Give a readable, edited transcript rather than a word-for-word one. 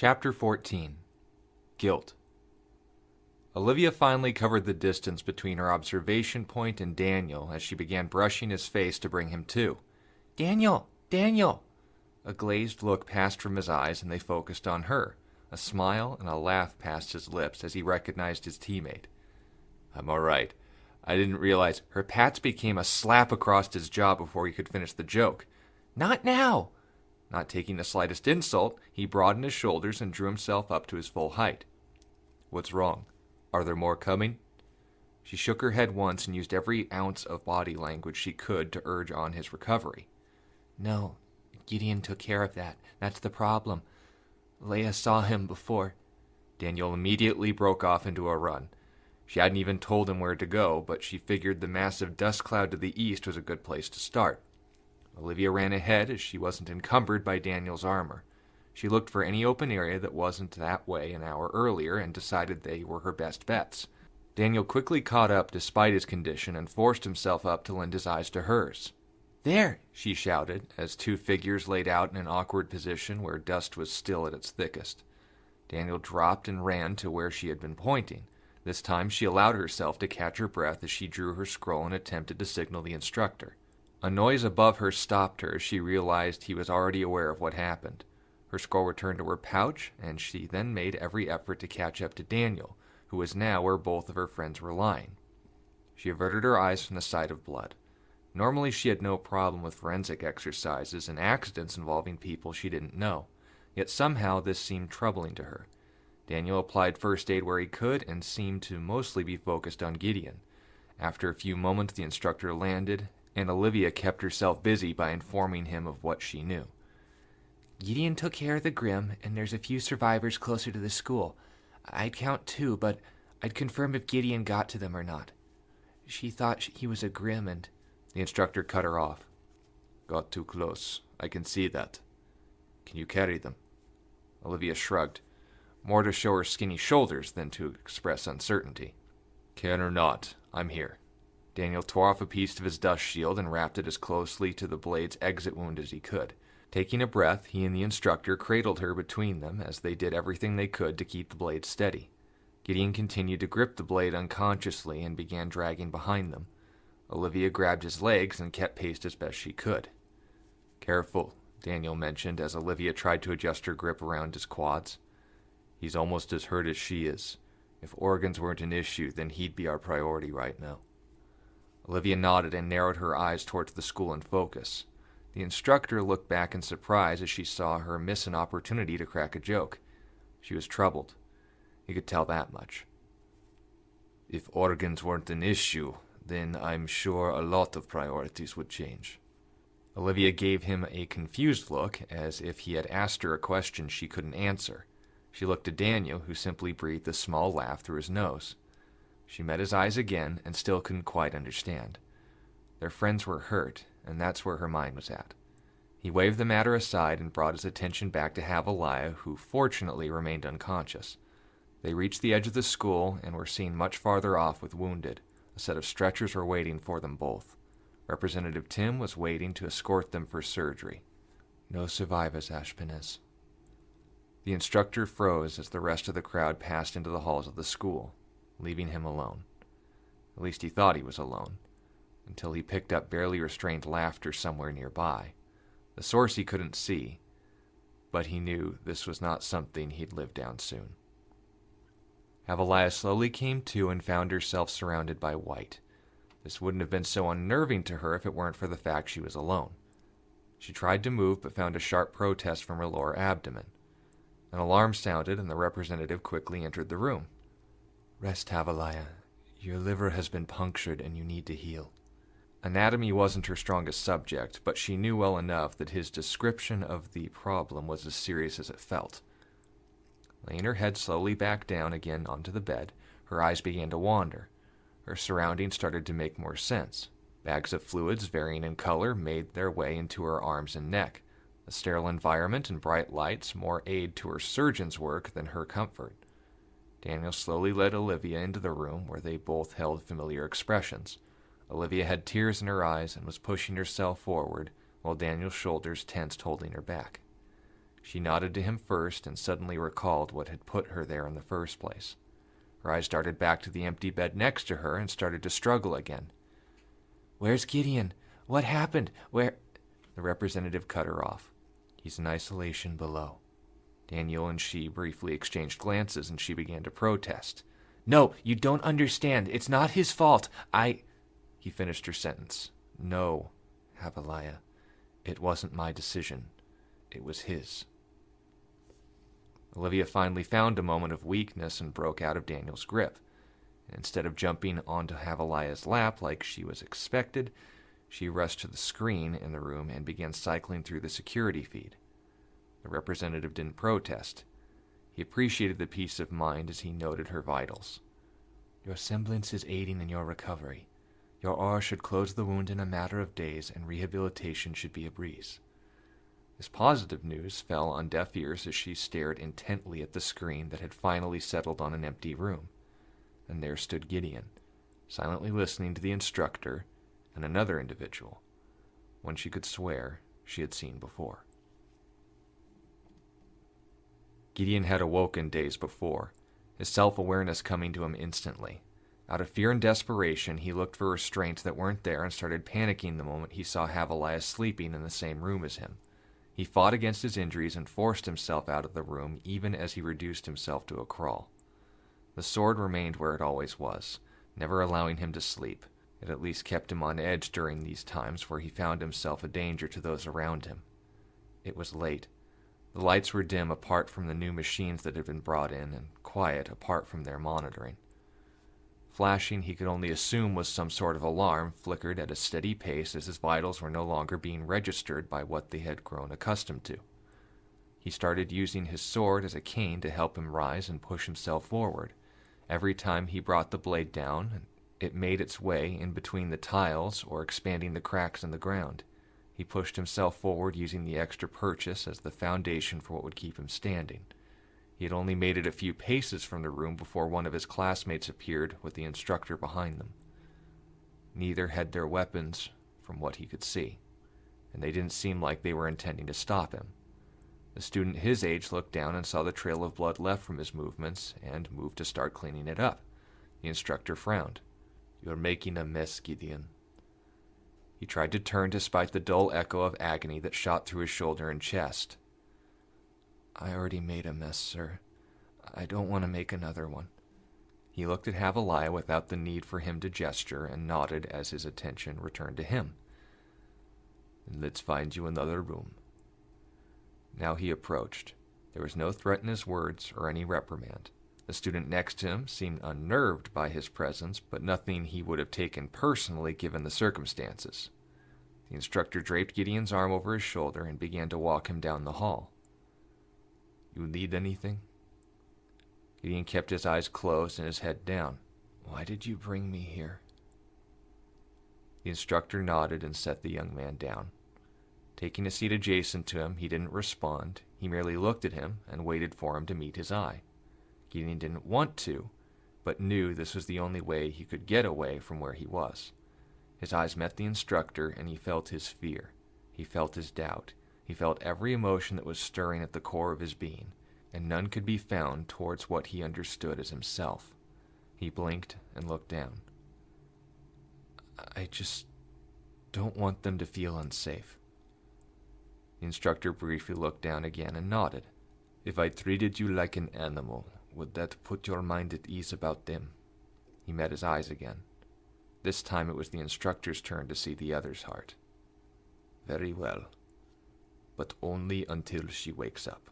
Chapter 14. Guilt. Olivia finally covered the distance between her observation point and Daniel as she began brushing his face to bring him to. "Daniel! Daniel!" A glazed look passed from his eyes and they focused on her. A smile and a laugh passed his lips as he recognized his teammate. "I'm all right. I didn't realize." Her pats became a slap across his jaw before he could finish the joke. "Not now!" Not taking the slightest insult, he broadened his shoulders and drew himself up to his full height. "What's wrong? Are there more coming?" She shook her head once and used every ounce of body language she could to urge on his recovery. "No, Gideon took care of that. That's the problem. Leia saw him before." Daniel immediately broke off into a run. She hadn't even told him where to go, but she figured the massive dust cloud to the east was a good place to start. Olivia ran ahead as she wasn't encumbered by Daniel's armor. She looked for any open area that wasn't that way an hour earlier and decided they were her best bets. Daniel quickly caught up despite his condition and forced himself up to lend his eyes to hers. "There!" she shouted, as two figures laid out in an awkward position where dust was still at its thickest. Daniel dropped and ran to where she had been pointing. This time she allowed herself to catch her breath as she drew her scroll and attempted to signal the instructor. A noise above her stopped her as she realized he was already aware of what happened. Her scroll returned to her pouch, and she then made every effort to catch up to Daniel, who was now where both of her friends were lying. She averted her eyes from the sight of blood. Normally she had no problem with forensic exercises and accidents involving people she didn't know, yet somehow this seemed troubling to her. Daniel applied first aid where he could and seemed to mostly be focused on Gideon. After a few moments the instructor landed, and Olivia kept herself busy by informing him of what she knew. "Gideon took care of the Grim, and there's a few survivors closer to the school. I'd count 2, but I'd confirm if Gideon got to them or not. She thought he was a Grim and—" The instructor cut her off. "Got too close. I can see that. Can you carry them?" Olivia shrugged, more to show her skinny shoulders than to express uncertainty. "Can or not, I'm here." Daniel tore off a piece of his dust shield and wrapped it as closely to the blade's exit wound as he could. Taking a breath, he and the instructor cradled her between them as they did everything they could to keep the blade steady. Gideon continued to grip the blade unconsciously and began dragging behind them. Olivia grabbed his legs and kept pace as best she could. "Careful," Daniel mentioned as Olivia tried to adjust her grip around his quads. "He's almost as hurt as she is. If organs weren't an issue, then he'd be our priority right now." Olivia nodded and narrowed her eyes towards the school in focus. The instructor looked back in surprise as she saw her miss an opportunity to crack a joke. She was troubled. He could tell that much. "If organs weren't an issue, then I'm sure a lot of priorities would change." Olivia gave him a confused look, as if he had asked her a question she couldn't answer. She looked at Daniel, who simply breathed a small laugh through his nose. She met his eyes again and still couldn't quite understand. Their friends were hurt, and that's where her mind was at. He waved the matter aside and brought his attention back to Havaliah, who fortunately remained unconscious. They reached the edge of the school and were seen much farther off with wounded. A set of stretchers were waiting for them both. Representative Tim was waiting to escort them for surgery. "No survivors, Ashpenez." The instructor froze as the rest of the crowd passed into the halls of the school, leaving him alone. At least he thought he was alone, until he picked up barely restrained laughter somewhere nearby. The source he couldn't see, but he knew this was not something he'd live down soon. Havaliah slowly came to and found herself surrounded by white. This wouldn't have been so unnerving to her if it weren't for the fact she was alone. She tried to move but found a sharp protest from her lower abdomen. An alarm sounded and the representative quickly entered the room. "Rest, Havaliah. Your liver has been punctured and you need to heal." Anatomy wasn't her strongest subject, but she knew well enough that his description of the problem was as serious as it felt. Laying her head slowly back down again onto the bed, her eyes began to wander. Her surroundings started to make more sense. Bags of fluids varying in color made their way into her arms and neck. A sterile environment and bright lights more aid to her surgeon's work than her comfort. Daniel slowly led Olivia into the room where they both held familiar expressions. Olivia had tears in her eyes and was pushing herself forward, while Daniel's shoulders tensed, holding her back. She nodded to him first and suddenly recalled what had put her there in the first place. Her eyes darted back to the empty bed next to her and started to struggle again. "Where's Gideon? What happened? Where—" The representative cut her off. "He's in isolation below." Daniel and she briefly exchanged glances, and she began to protest. "No, you don't understand. It's not his fault. He finished her sentence. "No, Havaliah. It wasn't my decision. It was his." Olivia finally found a moment of weakness and broke out of Daniel's grip. Instead of jumping onto Havaliah's lap like she was expected, she rushed to the screen in the room and began cycling through the security feed. The representative didn't protest. He appreciated the peace of mind as he noted her vitals. "Your semblance is aiding in your recovery. Your aura should close the wound in a matter of days, and rehabilitation should be a breeze." This positive news fell on deaf ears as she stared intently at the screen that had finally settled on an empty room. And there stood Gideon, silently listening to the instructor and another individual, one she could swear she had seen before. Gideon had awoken days before, his self-awareness coming to him instantly. Out of fear and desperation, he looked for restraints that weren't there and started panicking the moment he saw Havaliah sleeping in the same room as him. He fought against his injuries and forced himself out of the room even as he reduced himself to a crawl. The sword remained where it always was, never allowing him to sleep. It at least kept him on edge during these times where he found himself a danger to those around him. It was late. The lights were dim apart from the new machines that had been brought in, and quiet apart from their monitoring. Flashing he could only assume was some sort of alarm flickered at a steady pace as his vitals were no longer being registered by what they had grown accustomed to. He started using his sword as a cane to help him rise and push himself forward. Every time he brought the blade down, it made its way in between the tiles or expanding the cracks in the ground. He pushed himself forward using the extra purchase as the foundation for what would keep him standing. He had only made it a few paces from the room before one of his classmates appeared with the instructor behind them. Neither had their weapons, from what he could see, and they didn't seem like they were intending to stop him. The student his age looked down and saw the trail of blood left from his movements and moved to start cleaning it up. The instructor frowned. "You're making a mess, Gideon." He tried to turn despite the dull echo of agony that shot through his shoulder and chest. "I already made a mess, sir. I don't want to make another one." He looked at Havaliah without the need for him to gesture and nodded as his attention returned to him. "Let's find you another room." Now he approached. There was no threat in his words or any reprimand. The student next to him seemed unnerved by his presence, but nothing he would have taken personally given the circumstances. The instructor draped Gideon's arm over his shoulder and began to walk him down the hall. "You need anything?" Gideon kept his eyes closed and his head down. "Why did you bring me here?" The instructor nodded and set the young man down. Taking a seat adjacent to him, he didn't respond. He merely looked at him and waited for him to meet his eye. Gideon didn't want to, but knew this was the only way he could get away from where he was. His eyes met the instructor, and he felt his fear. He felt his doubt. He felt every emotion that was stirring at the core of his being, and none could be found towards what he understood as himself. He blinked and looked down. "I just don't want them to feel unsafe." The instructor briefly looked down again and nodded. "If I treated you like an animal, would that put your mind at ease about them?" He met his eyes again. This time it was the instructor's turn to see the other's heart. "Very well, but only until she wakes up."